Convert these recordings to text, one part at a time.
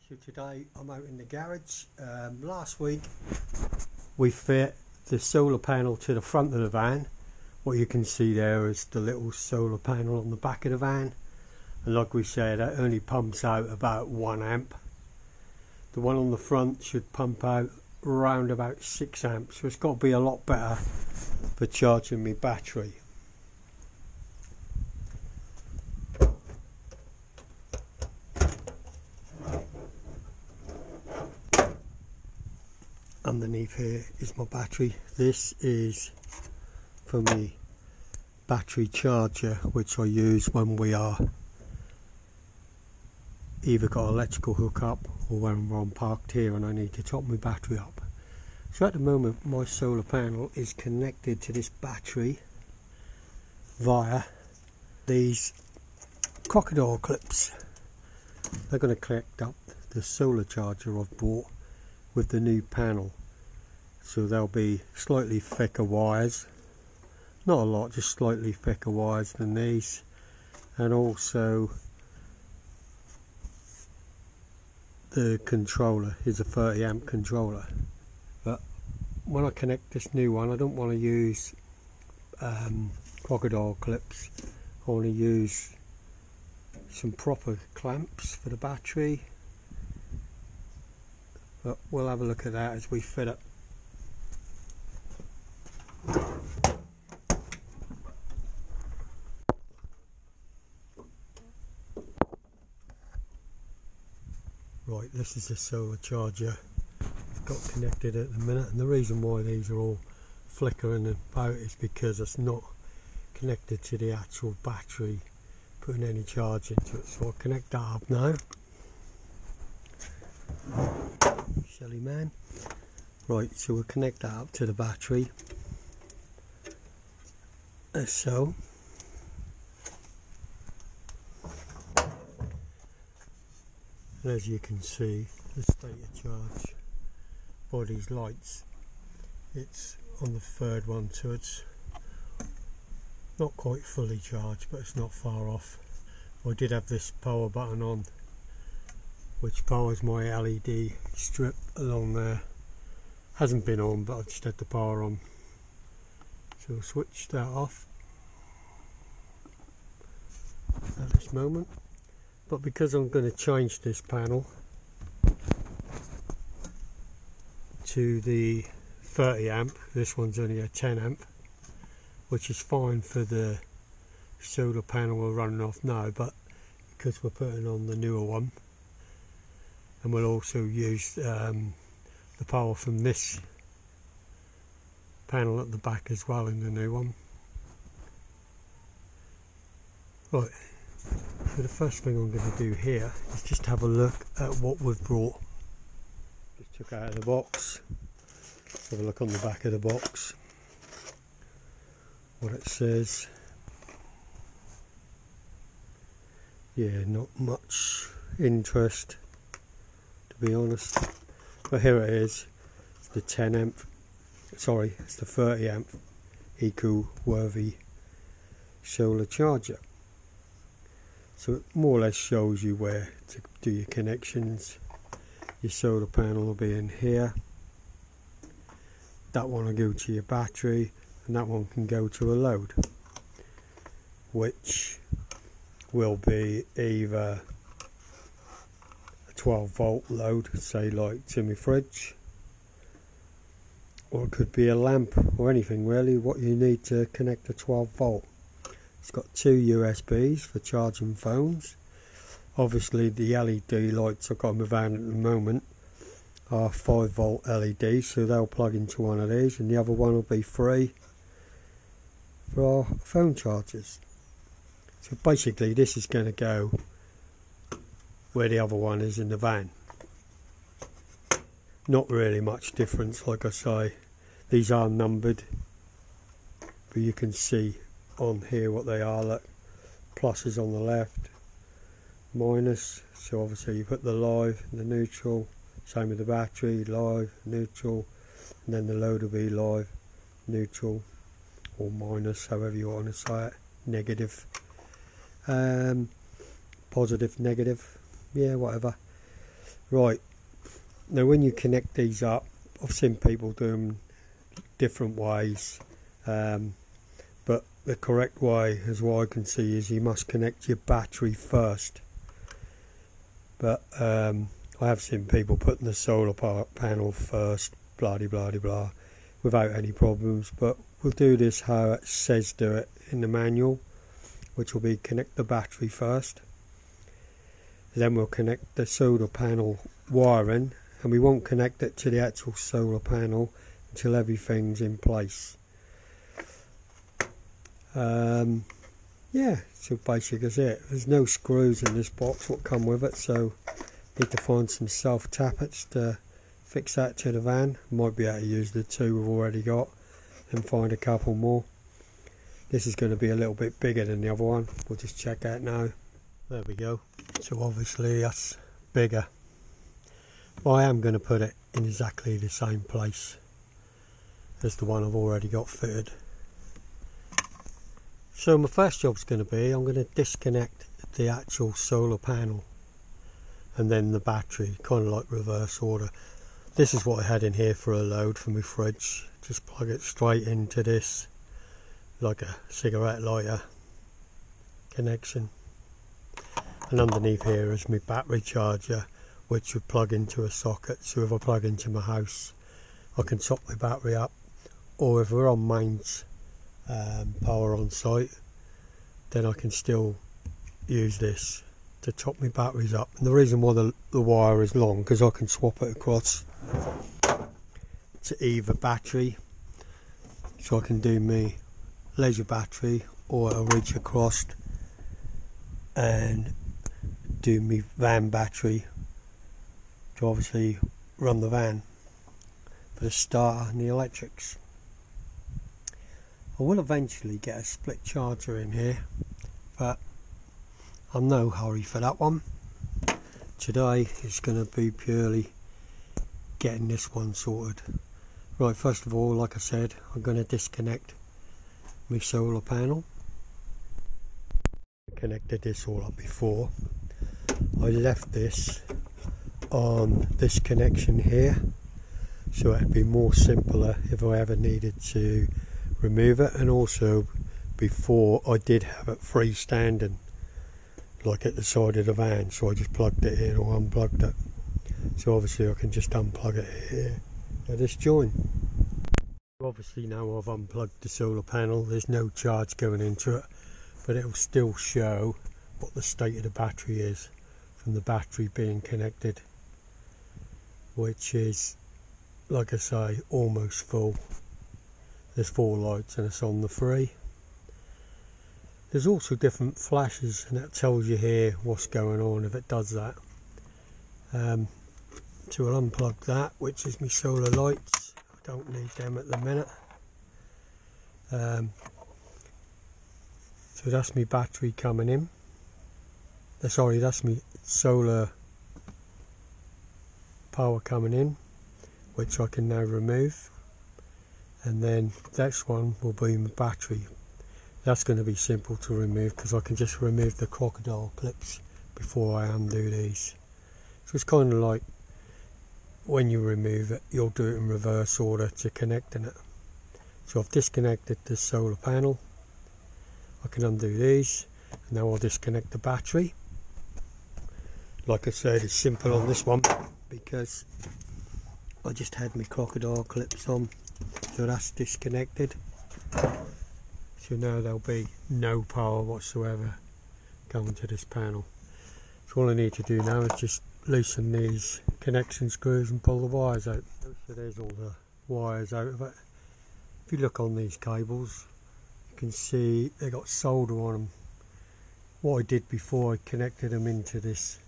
So today I'm out in the garage. Last week we fit the solar panel to the front of the van. What you can see there is the little solar panel on the back of the van, and like we said, that only pumps out about 1 amp. The one on the front should pump out around about 6 amps, so it's got to be a lot better for charging my battery. Underneath here is my battery. This is for my battery charger, which I use when we are either got electrical hookup or when I'm parked here and I need to top my battery up. So at the moment my solar panel is connected to this battery via these crocodile clips. They're going to connect up the solar charger I've bought with the new panel, so there'll be slightly thicker wires, not a lot, just slightly thicker wires than these, and also the controller is a 30 amp controller. But when I connect this new one, I don't want to use crocodile clips. I want to use some proper clamps for the battery. But we'll have a look at that as we fit it. Right, this is the solar charger I've got connected at the minute, and the reason why these are all flickering about is because it's not connected to the actual battery, putting any charge into it. So I'll connect that up now. Silly man. Right, so we'll connect that up to the battery, as so. And as you can see, the state of charge by these lights, it's on the third one, so it's not quite fully charged, but it's not far off. I did have this power button on, which powers my LED strip along there. Hasn't been on, but I've just had the power on. So we'll switch that off at this moment. But because I'm going to change this panel to the 30 amp, this one's only a 10 amp, which is fine for the solar panel we're running off now, but because we're putting on the newer one, and we'll also use the power from this panel at the back as well in the new one. Right, so the first thing I'm going to do here is just have a look at what we've brought. Just took out of the box. Let's have a look on the back of the box, what it says. Yeah, not much interest, to be honest, but here it is. It's the 10 amp, sorry, it's the 30 amp eco-worthy solar charger. So it more or less shows you where to do your connections. Your solar panel will be in here, that one will go to your battery, and that one can go to a load, which will be either 12 volt load, say like to my fridge, or it could be a lamp or anything really what you need to connect to 12 volt. It's got 2 USBs for charging phones. Obviously the LED lights I've got in my van at the moment are 5 volt LEDs, so they'll plug into one of these, and the other one will be free for our phone chargers. So basically this is going to go where the other one is in the van. Not really much difference, like I say. These are numbered, but you can see on here what they are. Look, plus is on the left, minus, so obviously you put the live and the neutral, same with the battery, live, neutral, and then the load will be live, neutral, or minus, however you want to say it, negative, positive, negative, yeah, whatever. Right, now when you connect these up, I've seen people do them different ways, but the correct way, as what I can see, is you must connect your battery first. But I have seen people putting the solar panel first, blah de blah de blah, without any problems. But we'll do this how it says do it in the manual, which will be connect the battery first. Then we'll connect the solar panel wiring, and we won't connect it to the actual solar panel until everything's in place. Yeah, so basically that's it. There's no screws in this box what come with it, so need to find some self tappets to fix that to the van. Might be able to use the two we've already got and find a couple more. This is going to be a little bit bigger than the other one. We'll just check that now. There we go. So obviously that's bigger. Well, I am going to put it in exactly the same place as the one I've already got fitted. So my first job's going to be, I'm going to disconnect the actual solar panel and then the battery, kind of like reverse order. This is what I had in here for a load for my fridge. Just plug it straight into this, like a cigarette lighter connection. And underneath here is my battery charger, which would plug into a socket. So if I plug into my house, I can top my battery up, or if we're on mains power on site, then I can still use this to top my batteries up. And the reason why the wire is long, because I can swap it across to either battery, so I can do my leisure battery, or I'll reach across and do my van battery to obviously run the van for the starter and the electrics. I will eventually get a split charger in here, but I'm no hurry for that one. Today is going to be purely getting this one sorted. Right, first of all, like I said, I'm going to disconnect my solar panel. I connected this all up before. I left this on this connection here, so it'd be more simpler if I ever needed to remove it, and also before I did have it freestanding like at the side of the van, so I just plugged it in or unplugged it. So obviously I can just unplug it here at this joint. Obviously now I've unplugged the solar panel, there's no charge going into it, but it will still show what the state of the battery is from the battery being connected, which is, like I say, almost full. There's 4 lights and it's on the 3. There's also different flashes, and that tells you here what's going on if it does that. So I'll unplug that, which is my solar lights. I don't need them at the minute. So that's my battery coming in. Sorry, that's my solar power coming in, which I can now remove. And then next one will be my battery. That's going to be simple to remove because I can just remove the crocodile clips before I undo these. So it's kind of like when you remove it, you'll do it in reverse order to connecting it. So I've disconnected the solar panel. I can undo these, and now I'll disconnect the battery. Like I said, it's simple on this one because I just had my crocodile clips on. So that's disconnected. So now there'll be no power whatsoever going to this panel. So all I need to do now is just loosen these connection screws and pull the wires out. So there's all the wires out of it. If you look on these cables, you can see they got solder on them. What I did before I connected them into this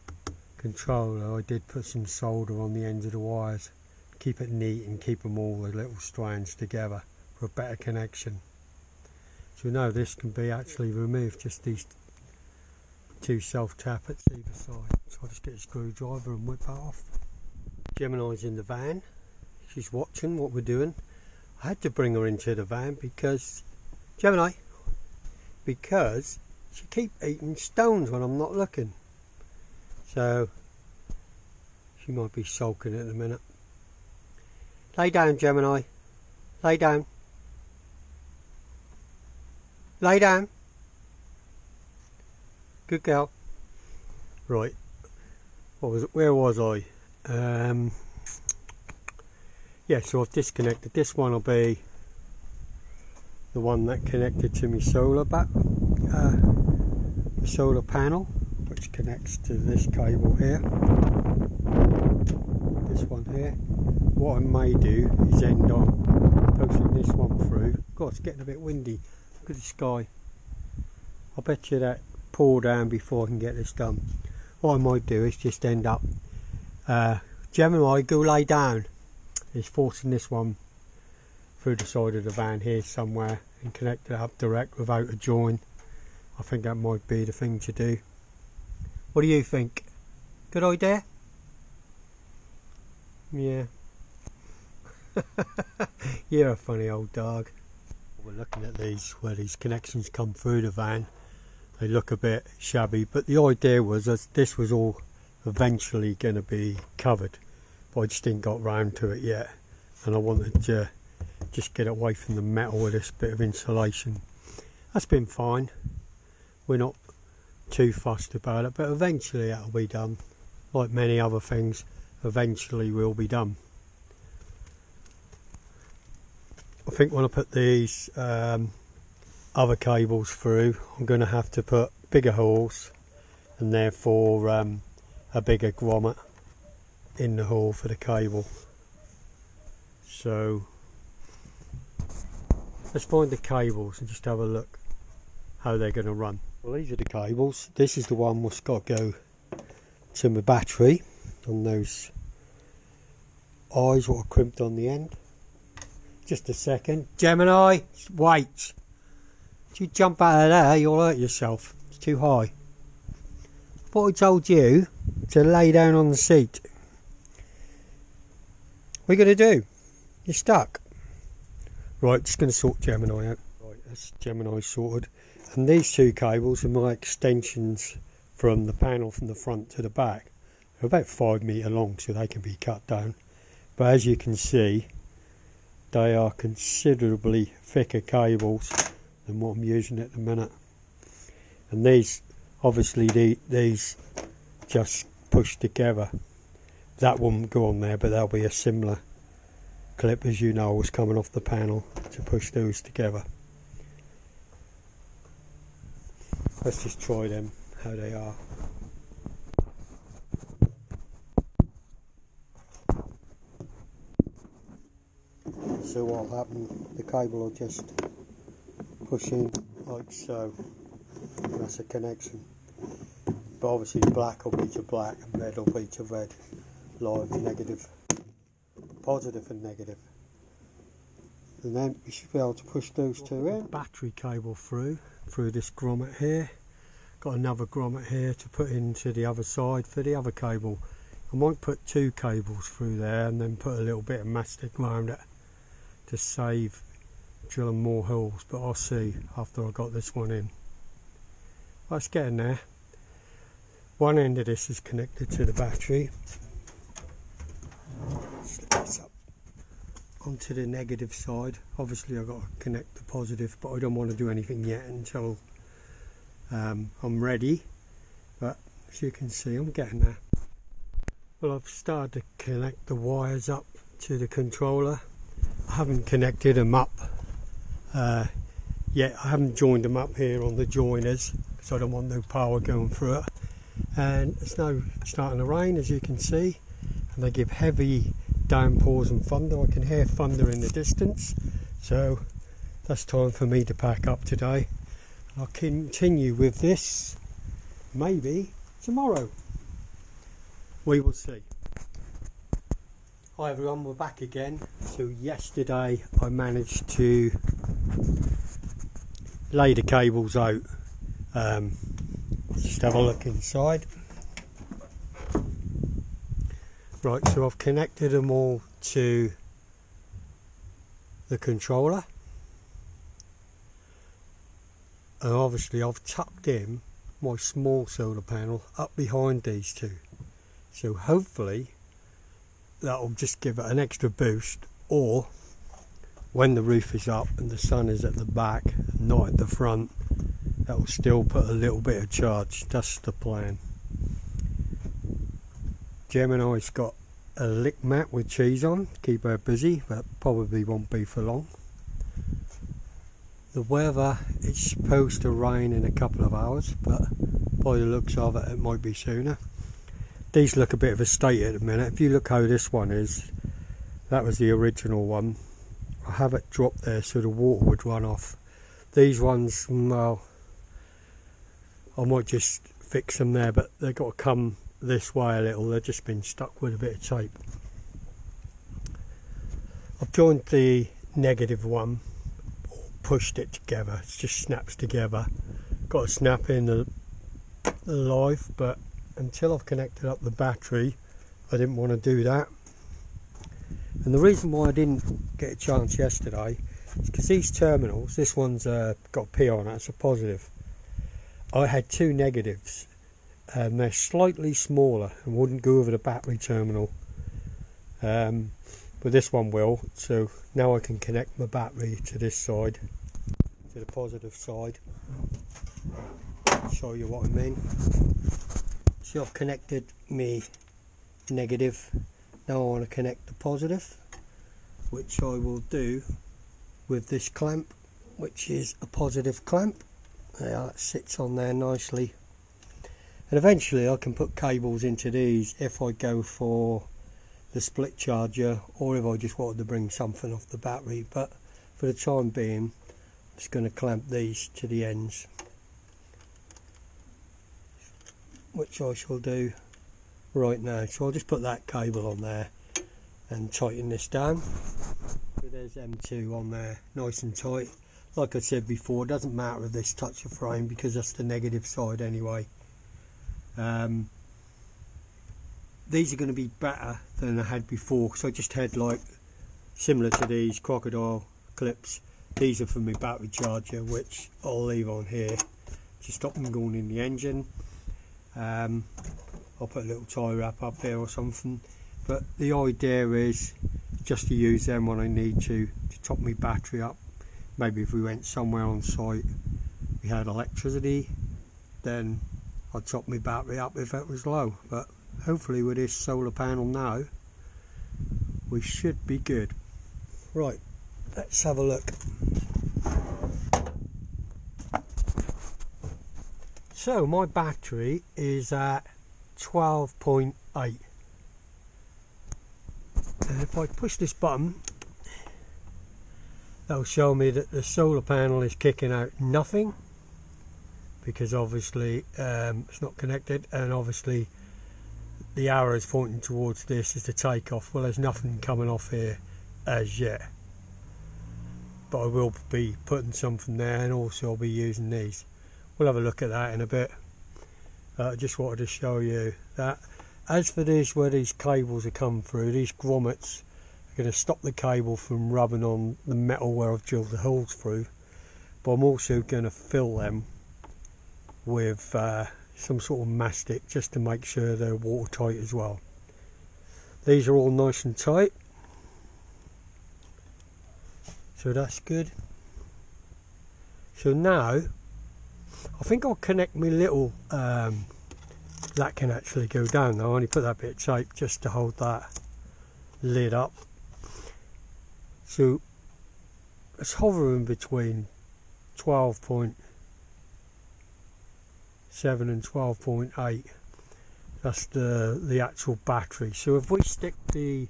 controller, I did put some solder on the ends of the wires. Keep it neat and keep them all the little strands together for a better connection. So now this can be actually removed, just these 2 self-tappets either side. So I'll just get a screwdriver and whip that off. Gemini's in the van. She's watching what we're doing. I had to bring her into the van because, Gemini, because she keeps eating stones when I'm not looking. So She might be sulking at the minute. Lay down, Gemini. Lay down. Lay down. Good girl. Right. Where was I? Yeah, so I've disconnected. This one will be the one that connected to my solar solar panel, which connects to this cable here. This one here. What I may do is end on posting this one through. God, it's getting a bit windy. Look at the sky. I bet you that pour down before I can get this done. What I might do is just end up Gemini, go lay down. Is forcing this one through the side of the van here somewhere and connect it up direct without a join. I think that might be the thing to do. What do you think? Good idea? Yeah. You're a funny old dog. We're looking at these, where these connections come through the van. They look a bit shabby, but the idea was that this was all eventually going to be covered, but I just didn't got round to it yet, and I wanted to just get away from the metal with this bit of insulation. That's been fine. We're not too fussed about it, but eventually that'll be done. Like many other things, eventually will be done. I think when I put these other cables through, I'm going to have to put bigger holes, and therefore a bigger grommet in the hole for the cable. So let's find the cables and just have a look how they're going to run. Well, these are the cables. This is the one that's got to go to my battery on those eyes what are crimped on the end. Just a second. Gemini, wait. If you jump out of there, you'll hurt yourself. It's too high. I thought I told you to lay down on the seat. What are you going to do? You're stuck. Right, just going to sort Gemini out. Right, that's Gemini sorted. And these two cables are my extensions from the panel from the front to the back. They're about 5 metre long, so they can be cut down. But as you can see, they are considerably thicker cables than what I'm using at the minute. And these, obviously these just push together. That won't go on there, but there'll be a similar clip, as you know, was coming off the panel to push those together. Let's just try them, how they are. So what'll happen, the cable will just push in like so, and that's a connection. But obviously black will be to black and red will be to red. Live, negative, positive and negative. And then we should be able to push those two in. Battery cable through this grommet here. Got another grommet here to put into the other side for the other cable. I might put 2 cables through there and then put a little bit of mastic around it to save drilling more holes, but I'll see after I got this one in. Let's get in there. One end of this is connected to the battery. Slip this up onto the negative side. Obviously I've got to connect the positive, but I don't want to do anything yet until I'm ready. But as you can see, I'm getting there. Well, I've started to connect the wires up to the controller. I haven't connected them up yet. I haven't joined them up here on the joiners because I don't want no power going through it. And it's now starting to rain, as you can see, and they give heavy downpours and thunder. I can hear thunder in the distance, so that's time for me to pack up today. I'll continue with this maybe tomorrow. We will see. Hi everyone, we're back again. So yesterday I managed to lay the cables out. Just have a look inside. Right, so I've connected them all to the controller. And obviously I've tucked in my small solar panel up behind these two. So hopefully that'll just give it an extra boost, or when the roof is up and the sun is at the back, not at the front, that will still put a little bit of charge. That's the plan. Gemini's got a lick mat with cheese on, keep her busy, but probably won't be for long. The weather, it's supposed to rain in a couple of hours, but by the looks of it, it might be sooner. These look a bit of a state at the minute. If you look how this one is, that was the original one. I have it dropped there so the water would run off. These ones, well, I might just fix them there, but they've got to come this way a little. They've just been stuck with a bit of tape. I've joined the negative one, pushed it together. It just snaps together. Got to snap in the live, but until I've connected up the battery, I didn't want to do that. And the reason why I didn't get a chance yesterday is because these terminals, this one's got a P on it, it's a positive. I had two negatives, and they're slightly smaller and wouldn't go over the battery terminal, but this one will. So now I can connect my battery to this side, to the positive side. Show you what I mean. So I've connected me negative. Now I want to connect the positive, which I will do with this clamp, which is a positive clamp. There, it sits on there nicely. And eventually I can put cables into these if I go for the split charger, or if I just wanted to bring something off the battery. But for the time being, I'm just going to clamp these to the ends, which I shall do right now. So I'll just put that cable on there and tighten this down. So there's M2 on there, nice and tight. Like I said before, it doesn't matter if this touch the frame because that's the negative side anyway. These are going to be better than I had before, so I just had like similar to these crocodile clips. These are for my battery charger, which I'll leave on here to stop them going in the engine. I'll put a little tie wrap up there or something, but the idea is just to use them when I need to top my battery up. Maybe if we went somewhere on site, we had electricity, then I'd top my battery up if it was low. But hopefully with this solar panel now, we should be good. Right, let's have a look. So my battery is at 12.8, and if I push this button, that'll show me that the solar panel is kicking out nothing, because obviously it's not connected, and obviously the arrow is pointing towards this as the takeoff. Well, there's nothing coming off here as yet, but I will be putting something there, and also I'll be using these. We'll have a look at that in a bit. I just wanted to show you that. As for this, where these cables are coming through, these grommets are going to stop the cable from rubbing on the metal where I've drilled the holes through, but I'm also going to fill them with some sort of mastic just to make sure they're watertight as well. These are all nice and tight, so that's good. So now I think I'll connect my little that can actually go down. I only put that bit of tape just to hold that lid up. So it's hovering between 12.7 and 12.8. That's the actual battery. So if we stick the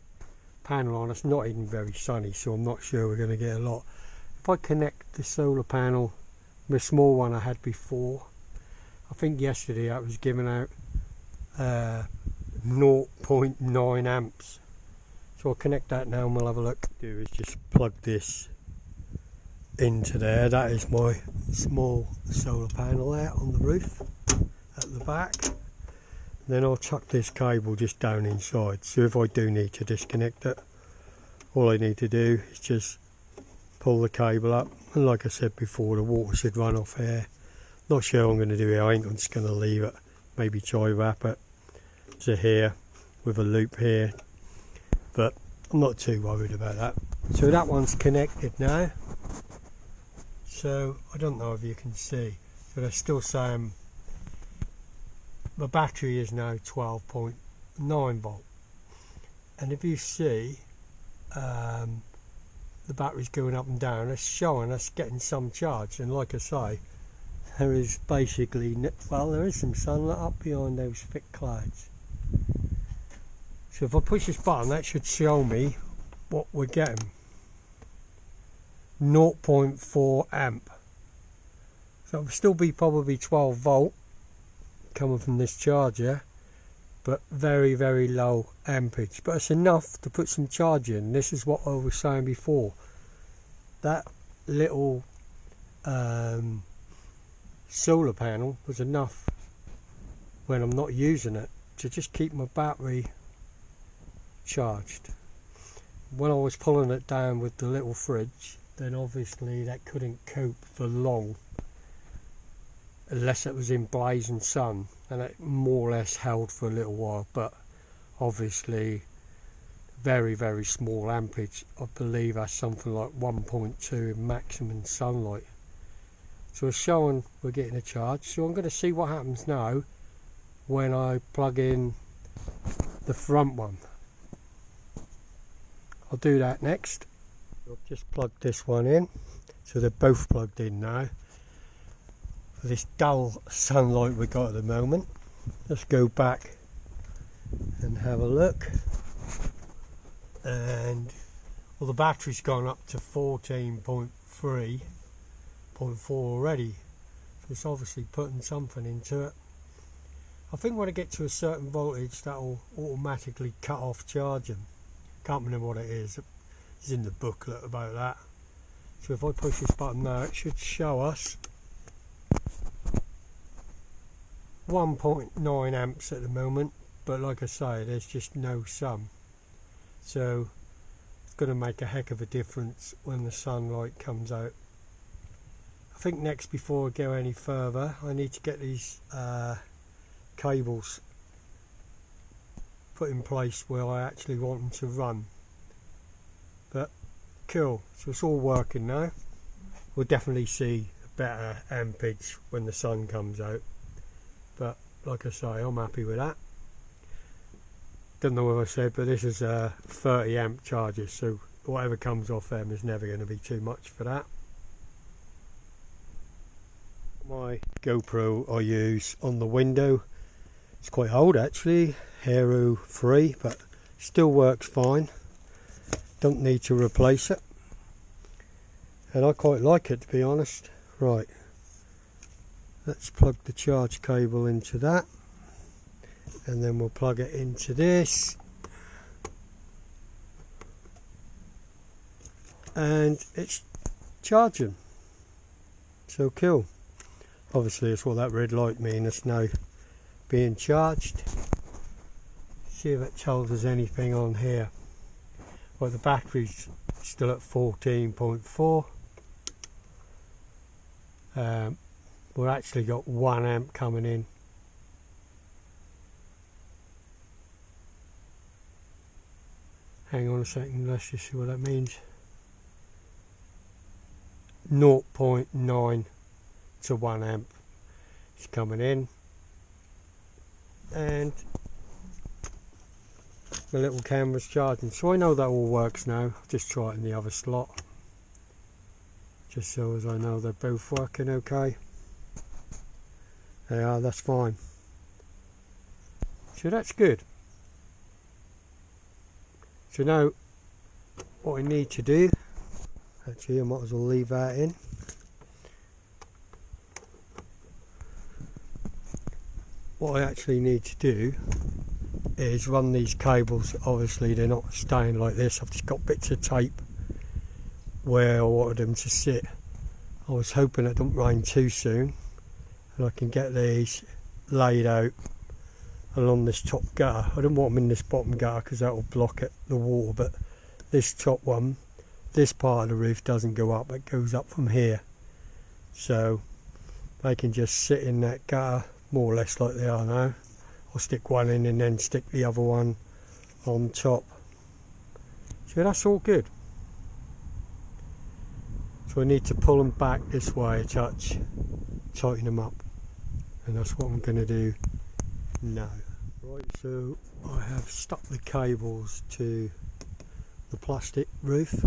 panel on, it's not even very sunny, so I'm not sure we're going to get a lot. If I connect the solar panel, the small one I had before, I think yesterday I was giving out 0.9 amps. So I'll connect that now and we'll have a look. What I'll do is just plug this into there. That is my small solar panel there on the roof at the back. And then I'll chuck this cable just down inside. So if I do need to disconnect it, all I need to do is just pull the cable up, and like I said before, the water should run off here. Not sure what I'm going to do here. I ain't just going to leave it, maybe tie wrap it to here with a loop here, but I'm not too worried about that. So that one's connected now, so I don't know if you can see, so they're still saying the battery is now 12.9 volt, and if you see the battery's going up and down, it's showing us getting some charge. And like I say, there is basically, well, there is some sunlight up behind those thick clouds. So if I push this button, that should show me what we're getting. 0.4 amp. So it'll still be probably 12 volt coming from this charger, but very, very low ampage. But it's enough to put some charge in. This is what I was saying before. That little solar panel was enough when I'm not using it to just keep my battery charged. When I was pulling it down with the little fridge, then obviously that couldn't cope for long unless it was in blazing sun, and it more or less held for a little while. But obviously very, very small ampage. I believe that's something like 1.2 in maximum sunlight. So it's showing we're getting a charge. So I'm going to see what happens now when I plug in the front one. I'll do that next. I've just plugged this one in, so they're both plugged in now. For this dull sunlight we got at the moment, let's go back and have a look. And well, the battery's gone up to 14.3.4 already, so it's obviously putting something into it. I think when I get to a certain voltage, that will automatically cut off charging. Can't remember what it is. It's in the booklet about that. So if I push this button now, it should show us 1.9 amps at the moment, but like I say, there's just no sun. So it's going to make a heck of a difference when the sunlight comes out. I think next, before I go any further, I need to get these cables put in place where I actually want them to run. But cool, so it's all working now. We'll definitely see a better ampage when the sun comes out, but like I say, I'm happy with that. Don't know what I said, but this is a 30 amp charger, so whatever comes off them is never going to be too much for that. My GoPro I use on the window, it's quite old actually, Hero 3, but still works fine. Don't need to replace it, and I quite like it, to be honest. Right, let's plug the charge cable into that, and then we'll plug it into this, and it's charging. So cool. Obviously it's what that red light means, it's now being charged. See if it tells us anything on here. Well, the battery's still at 14.4. We've actually got 1 amp coming in. Hang on a second, let's just see what that means. 0.9 to 1 amp is coming in, and the little camera's charging. So I know that all works now. I'll just try it in the other slot, just so as I know they're both working okay. They are, that's fine. So that's good. So now what I need to do, actually I might as well leave that in. What I actually need to do is run these cables. Obviously they're not staying like this, I've just got bits of tape where I wanted them to sit. I was hoping it don't rain too soon and I can get these laid out along this top gutter. I don't want them in this bottom gutter because that will block it, the water, but this top one, this part of the roof doesn't go up, it goes up from here, so they can just sit in that gutter more or less like they are now. I'll stick one in and then stick the other one on top. So that's all good. So I need to pull them back this way a touch, tighten them up, and that's what I'm going to do now. Right, so I have stuck the cables to the plastic roof.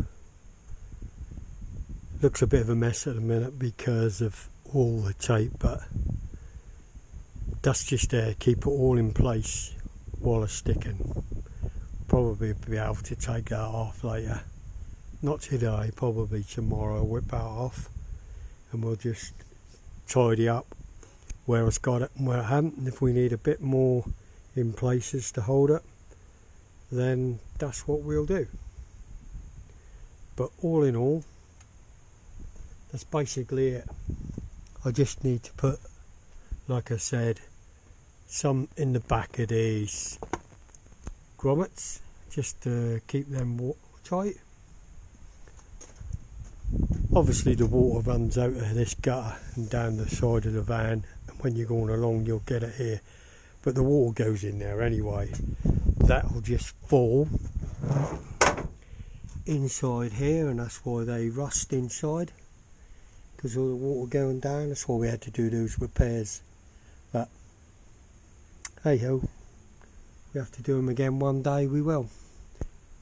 Looks a bit of a mess at the minute because of all the tape, but that's just there, keep it all in place while it's sticking. Probably be able to take that off later. Not today, probably tomorrow. I'll whip that off and we'll just tidy up where it's got it and where it hasn't. And if we need a bit more in places to hold it, then that's what we'll do. But all in all, that's basically it. I just need to put, like I said, some in the back of these grommets just to keep them watertight. Obviously the water runs out of this gutter and down the side of the van, and when you're going along you'll get it here, but the water goes in there anyway. That'll just fall inside here, and that's why they rust inside, because all the water going down. That's why we had to do those repairs. But hey ho, we have to do them again one day, we will.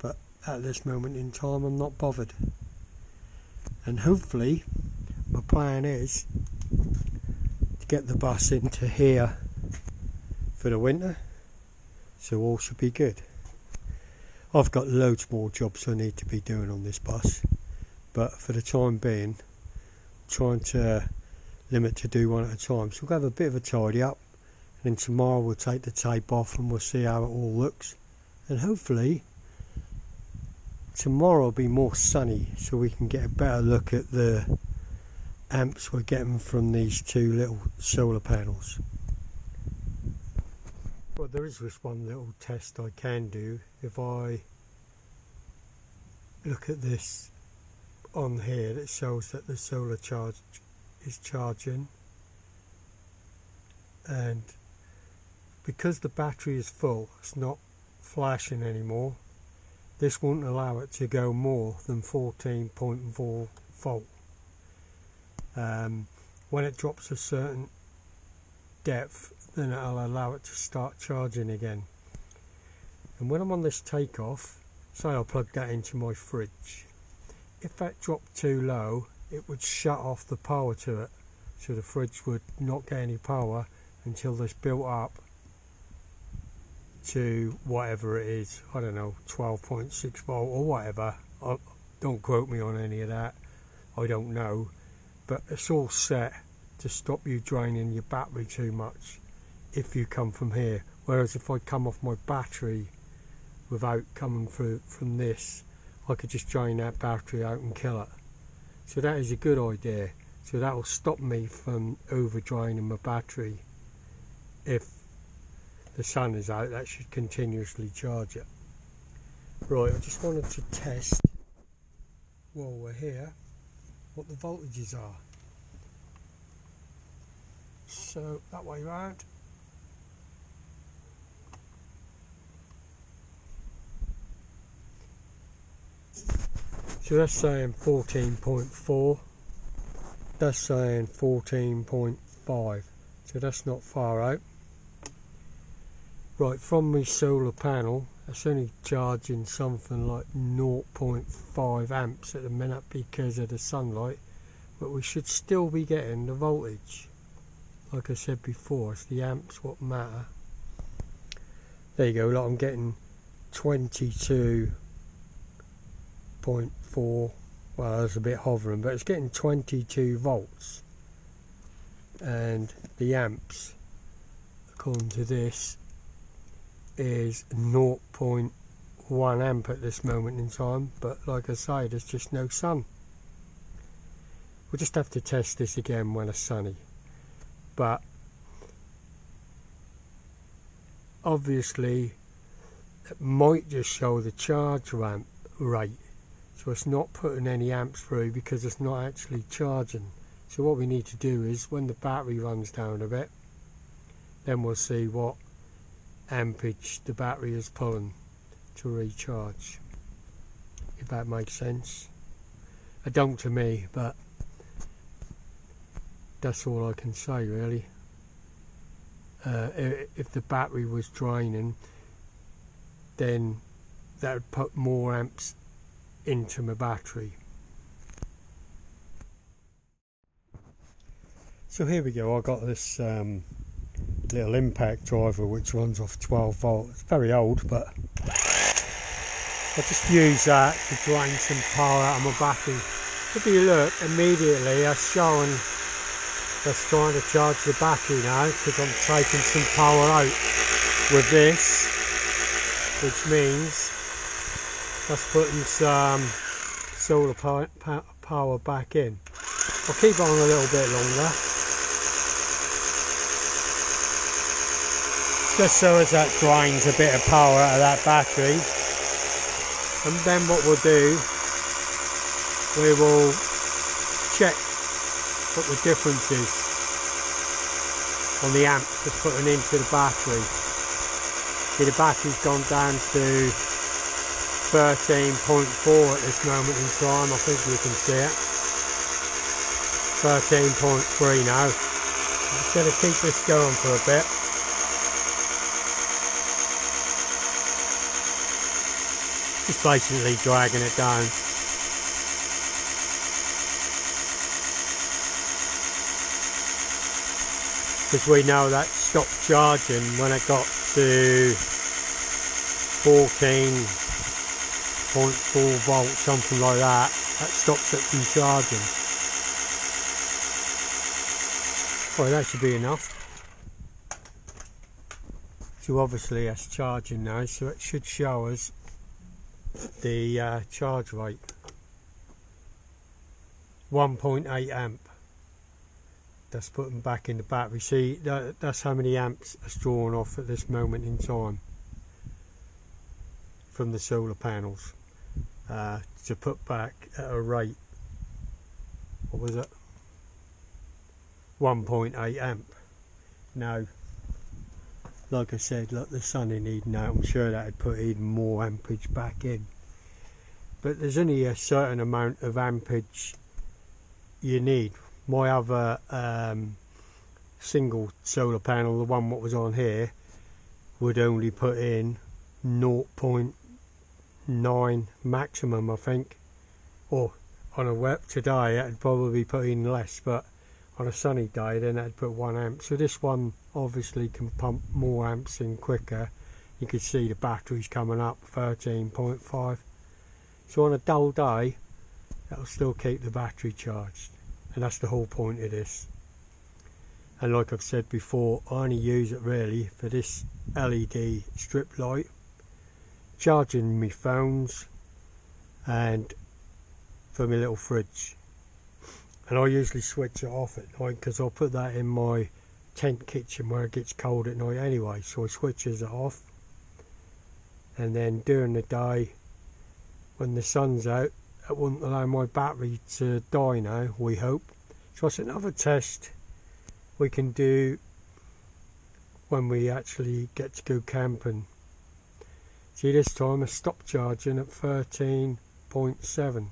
But at this moment in time I'm not bothered. And hopefully my plan is to get the bus into here for the winter, so all should be good. I've got loads more jobs I need to be doing on this bus, but for the time being I'm trying to limit to do one at a time. So we'll have a bit of a tidy up, and then tomorrow we'll take the tape off and we'll see how it all looks, and hopefully tomorrow will be more sunny so we can get a better look at the amps we're getting from these two little solar panels. Well, there is this one little test I can do. If I look at this on here, that shows that the solar charge is charging, and because the battery is full, it's not flashing anymore. This won't allow it to go more than 14.4 volt. When it drops a certain depth, then it'll allow it to start charging again. And when I'm on this takeoff, say I'll plug that into my fridge, if that dropped too low it would shut off the power to it, so the fridge would not get any power until this built up to whatever it is, I don't know, 12.6 volt or whatever. Don't quote me on any of that, I don't know, but it's all set to stop you draining your battery too much if you come from here. Whereas if I come off my battery without coming through from this, I could just drain that battery out and kill it. So that is a good idea. So that will stop me from over draining my battery. If the sun is out, that should continuously charge it. Right, I just wanted to test while we're here what the voltages are. So that way round. So that's saying 14.4, that's saying 14.5, so that's not far out. Right, from my solar panel, it's only charging something like 0.5 amps at the minute because of the sunlight, but we should still be getting the voltage. Like I said before, it's the amps what matter. There you go, like I'm getting 22.4, well that's a bit hovering, but it's getting 22 volts, and the amps according to this is 0.1 amp at this moment in time, but like I say, there's just no sun. We'll just have to test this again when it's sunny. But obviously it might just show the charge ramp rate, so it's not putting any amps through because it's not actually charging. So what we need to do is, when the battery runs down a bit, then we'll see what ampage the battery is pulling to recharge. if that makes sense. It don't to me, but that's all I can say really. If the battery was draining, then that would put more amps into my battery. So here we go, I got this little impact driver which runs off 12 volt. It's very old, but I just use that to drain some power out of my battery. If you look, immediately that's showing that's trying to charge the battery now, because I'm taking some power out with this, which means that's putting some solar power back in. I'll keep on a little bit longer, just so as that drains a bit of power out of that battery. And then what we'll do, we will check what the difference is on the amp that's putting into the battery. See, the battery's gone down to 13.4 at this moment in time. I think you can see it. 13.3 now. I'm just going to keep this going for a bit. Just basically dragging it down. Because we know that stopped charging when it got to 14.4 volts, something like that. That stops it from charging. Well, that should be enough. So obviously that's charging now, so it should show us the charge rate. 1.8 amp. That's putting back in the battery. See, that's how many amps is drawn off at this moment in time from the solar panels to put back at a rate, what was it, 1.8 amp. Now, like I said, look, the sun in Eden now, I'm sure that would put even more ampage back in, but there's only a certain amount of ampage you need. My other single solar panel, the one what was on here, would only put in 0.9 maximum, I think. Or on a wet today, it'd probably put in less, but on a sunny day, then that'd put 1 amp. So this one obviously can pump more amps in quicker. You can see the battery's coming up, 13.5. So on a dull day, that'll still keep the battery charged. And that's the whole point of this. And like I've said before, I only use it really for this LED strip light, charging my phones, and for my little fridge. And I usually switch it off at night because I'll put that in my tent kitchen where it gets cold at night anyway, so I switches it off. And then during the day, when the sun's out, it wouldn't allow my battery to die now, we hope. So it's another test we can do when we actually get to go camping. See, this time I stopped charging at 13.7.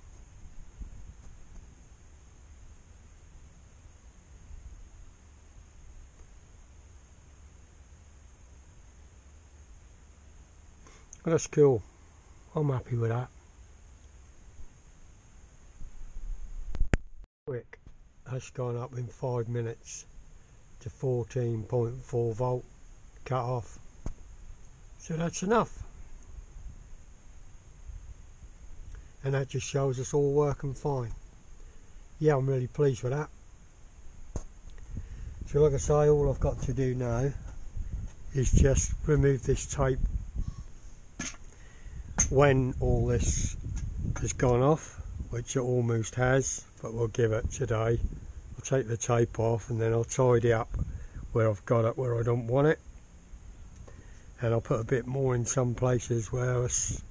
Well, that's cool. I'm happy with that. Quick, that's gone up in 5 minutes to 14.4 volt cut off. So that's enough. And that just shows us all working fine. Yeah, I'm really pleased with that. So like I say, all I've got to do now is just remove this tape when all this has gone off, which it almost has, but we'll give it today. I'll take the tape off and then I'll tidy up where I've got it where I don't want it, and I'll put a bit more in some places where it's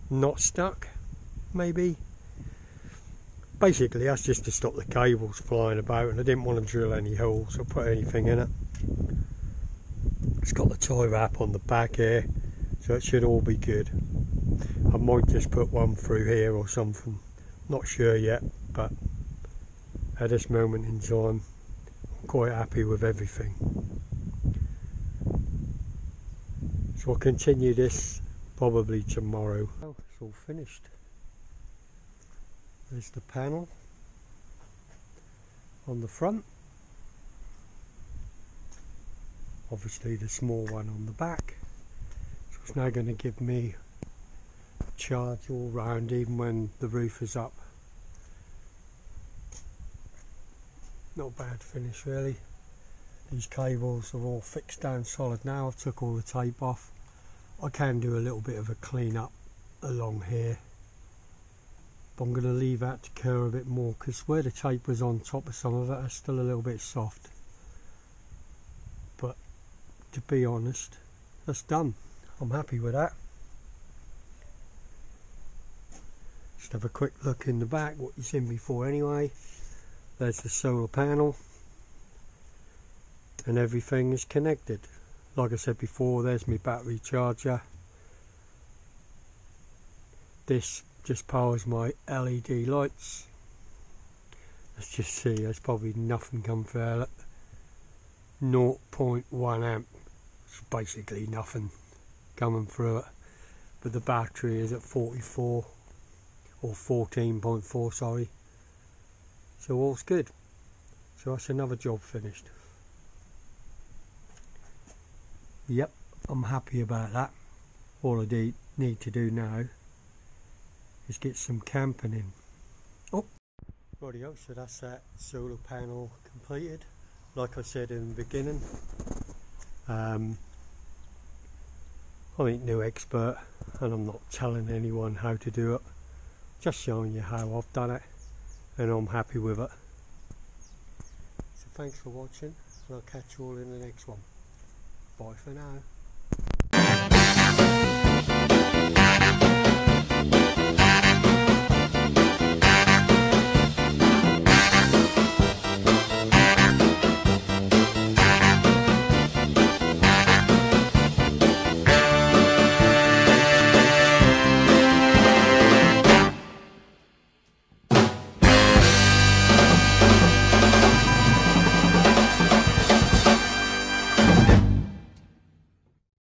not stuck, maybe. Basically that's just to stop the cables flying about, and I didn't want to drill any holes or put anything in it. It's got the tie wrap on the back here, so it should all be good. I might just put one through here or something, not sure yet, but at this moment in time I'm quite happy with everything. So I'll continue this probably tomorrow. Oh, it's all finished. There's the panel on the front, obviously the small one on the back, so it's now going to give me charge all round even when the roof is up. Not bad finish really. These cables are all fixed down solid now. I've took all the tape off. I can do a little bit of a clean up along here, but I'm going to leave that to cure a bit more because where the tape was on top of some of it is still a little bit soft. But to be honest, that's done. I'm happy with that. Just have a quick look in the back, what you've seen before anyway. There's the solar panel and everything is connected. Like I said before, there's my battery charger. This just powers my LED lights. Let's just see, there's probably nothing come through it. 0.1 amp. It's basically nothing coming through it. But the battery is at 44 or 14.4, sorry. So all's good. So that's another job finished. Yep, I'm happy about that. All I need to do now is get some camping in. Oh, rightio, so that's that solar panel completed. Like I said in the beginning, I ain't no expert and I'm not telling anyone how to do it. Just showing you how I've done it and I'm happy with it. So thanks for watching and I'll catch you all in the next one. Bye for now.